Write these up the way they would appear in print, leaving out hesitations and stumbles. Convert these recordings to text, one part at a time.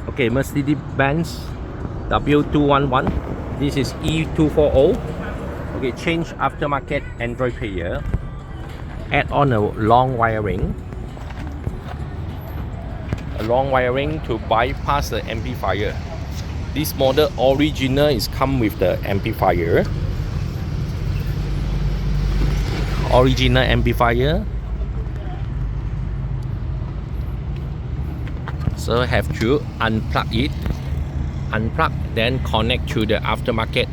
Okay, Mercedes-Benz W211. This is E240. Okay, change aftermarket Android player. Add on a long wiring. A long wiring to bypass the amplifier. This model original is come with the amplifier. Original amplifier. So have to unplug it. Unplug, then connect to the aftermarket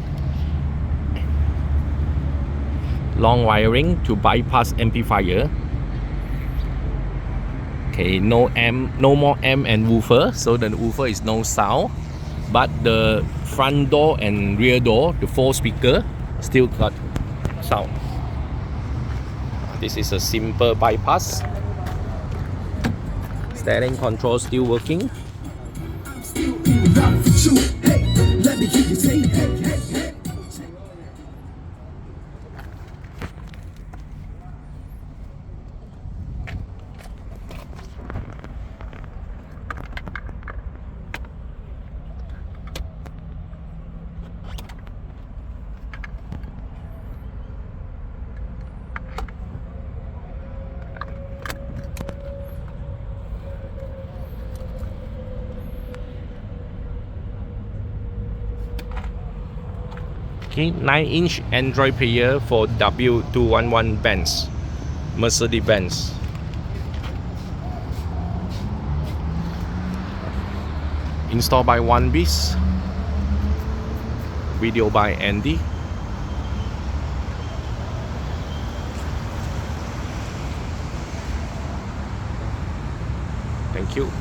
long wiring to bypass amplifier. Okay, no more amp and woofer, so the woofer is no sound, but the front door and rear door, the 4 speaker, still got sound. This is a simple bypass. Steering control still working. Okay, 9-inch Android player for W211 Benz, Mercedes-Benz. Installed by OneBiz. Video by Andy. Thank you.